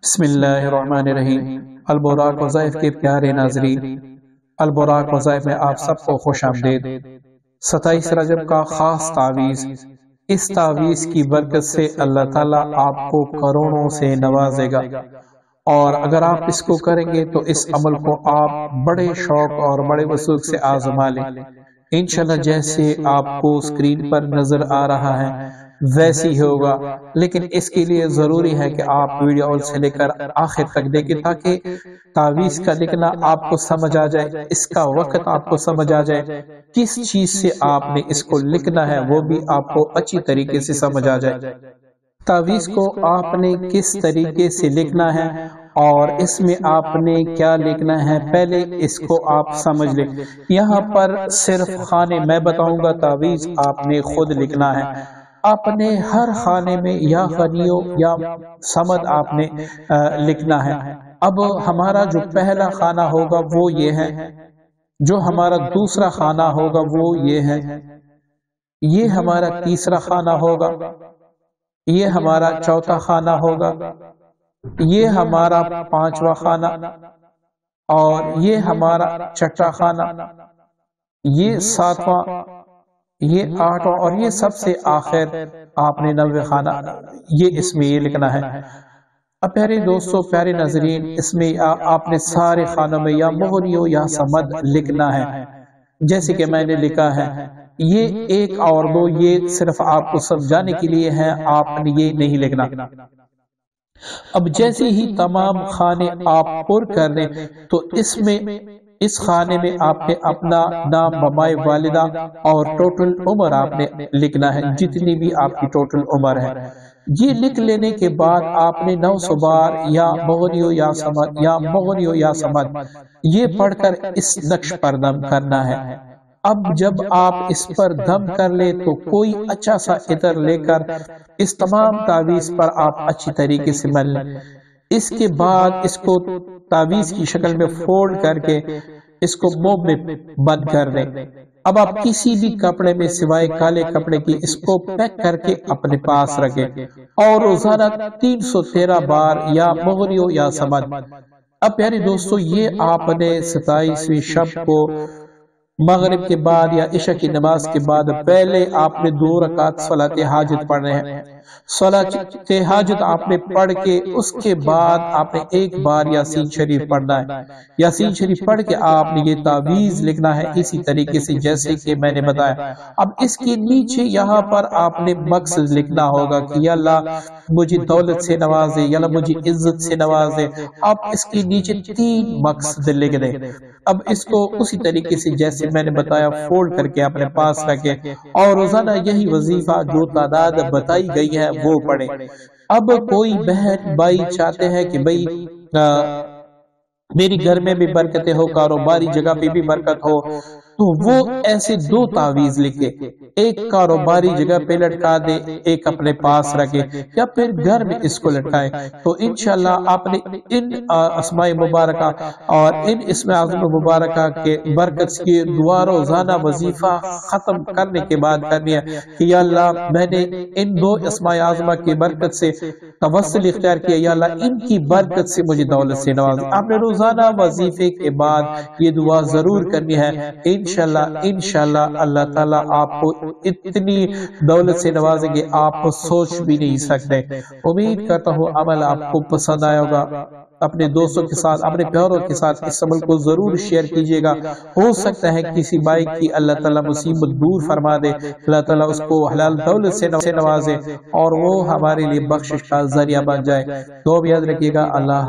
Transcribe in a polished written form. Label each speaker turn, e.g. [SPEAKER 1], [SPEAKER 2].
[SPEAKER 1] بسم اللہ الرحمن الرحیم۔ البراق وظائف کے پیارے ناظرین، البراق وظائف میں آپ سب کو خوش آمدید۔ 27 رجب کا خاص تعویذ، اس تعویذ کی برکت سے اللہ تعالیٰ آپ کو کروڑوں سے نوازے گا، اور اگر آپ اس کو کریں گے تو اس عمل کو آپ بڑے شوق اور بڑے وثوق سے آزما لیں۔ انشاءاللہ جیسے آپ کو اسکرین پر نظر آ رہا ہے ویسی ہوگا، لیکن اس کے لیے ضروری ہے کہ آپ ویڈیو اول سے لے کر آخر تک دیکھیں تاکہ تعویذ کا لکھنا آپ کو سمجھ آ جائے، اس کا وقت آپ کو سمجھ آ جائے، کس چیز سے آپ نے اس کو لکھنا ہے وہ بھی آپ کو اچھی طریقے سے سمجھ آ جائے۔ تعویذ کو آپ نے کس طریقے سے لکھنا ہے اور اس میں آپ نے کیا لکھنا ہے، پہلے اس کو آپ سمجھ لیں۔ یہاں پر صرف خانے میں بتاؤں گا، تعویذ آپ نے خود لکھنا ہے۔ آپ نے ہر خانے میں یا غنیو یا صمد آپ نے لکھنا ہے۔ اب ہمارا جو پہلا خانہ ہوگا وہ یہ ہے، جو ہمارا دوسرا خانہ ہوگا وہ یہ ہے، یہ ہمارا تیسرا خانہ ہوگا، یہ ہمارا چوتھا خانہ ہوگا، یہ ہمارا پانچواں خانہ، اور یہ ہمارا چھٹا خانہ، یہ ساتواں، یہ آٹھواں، اور یہ سب سے آخر آپ نے 90 خانہ، یہ اس میں یہ لکھنا ہے۔ اب پیارے دوستو، پیارے ناظرین، اس میں آپ نے سارے خانوں میں یا مغنیو یا صمد لکھنا ہے، جیسے کہ میں نے لکھا ہے۔ یہ ایک اور دو یہ صرف آپ کو سمجھانے کے لیے ہے، آپ نے یہ نہیں لکھنا۔ اب جیسے ہی تمام خانے آپ پر کر لیں تو اس خانے میں آپ نے اپنا نام، بمائے والدہ اور ٹوٹل عمر آپ نے لکھنا ہے، جتنی بھی آپ کی ٹوٹل عمر ہے۔ یہ لکھ لینے کے بعد آپ نے 900 بار یا مغنیو یا صمد یا مغنیو یا صمد یہ پڑھ کر اس نقش پر دم کرنا ہے۔ اب جب آپ اس پر دم کر لیں تو کوئی اچھا سا عطر لے کر اس تمام تعویذ پر آپ اچھی طریقے سے مل لیں۔ اس کے بعد اس کو تعویذ کی شکل میں فولڈ کر کے اس کو موم میں بند کر دیں۔ اب آپ کسی بھی کپڑے میں سوائے کالے کپڑے کی اس کو پیک کر کے اپنے پاس رکھیں، اور روزانہ 313 بار یا مغنیو یا صمد۔ اب پیارے دوستو، یہ آپ نے 27ویں شب کو مغرب کے بعد یا عشاء کی نماز کے بعد پہلے آپ نے 2 رکعت صلاۃ حاجت پڑھنے ہیں۔ صلاۃ حاجت آپ نے پڑھ کے اس کے بعد آپ نے 1 بار یاسین شریف پڑھنا ہے۔ یاسین شریف پڑھ کے آپ نے یہ تعویذ لکھنا ہے اسی طریقے سے جیسے کہ میں نے بتایا۔ اب اس کے نیچے یہاں پر آپ نے مقصد لکھنا ہوگا کہ یا اللہ مجھے دولت سے نوازے، یا اللہ مجھے عزت سے نوازے۔ آپ اس کے نیچے 3 مقصد لکھ دیں۔ اب اس کو اسی طریقے سے جیسے میں نے بتایا فولڈ کر کے اپنے پاس رکھیں، اور روزانہ یہی وظیفہ جو تعداد بتائی گئی ہے وہ پڑھیں۔ اب کوئی بہن بھائی چاہتے ہیں کہ بھئی میری گھر میں بھی برکتیں ہو، کاروباری جگہ پہ بھی برکت ہو، تو وہ ایسے 2 تعویذ لکھے، ایک کاروباری جگہ پہ لٹکا دے، ایک اپنے پاس رکھے، یا پھر گھر میں اس کو لٹکائے۔ تو انشاءاللہ آپ نے ان اسماء مبارکہ اور ان اسم اعظم مبارکہ کے برکت کی دعا روزانہ وظیفہ ختم کرنے کے بعد کرنی ہے کہ یا اللہ میں نے ان 2 اسماء اعظمہ کی برکت سے توسل اختیار کیا، یا اللہ ان کی برکت سے مجھے دولت سے نواز۔ آپ نے روزانہ وظیفے کے بعد یہ دعا ضرور کرنی ہے۔ انشاءاللہ اللہ تعالیٰ آپ کو اتنی دولت سے نوازیں گے آپ کو سوچ بھی نہیں سکتے۔ امید کرتا ہوں عمل آپ کو پسند آیا ہوگا۔ اپنے دوستوں کے ساتھ، اپنے پیاروں کے ساتھ اس عمل کو ضرور شیئر کیجیے گا۔ ہو سکتا ہے کسی بھائی کی اللہ تعالیٰ مصیبت دور فرما دے، اللہ تعالیٰ اس کو حلال دولت سے نوازے، اور وہ ہمارے لیے بخشش کا ذریعہ بن جائے۔ تو یاد رکھیے گا، اللہ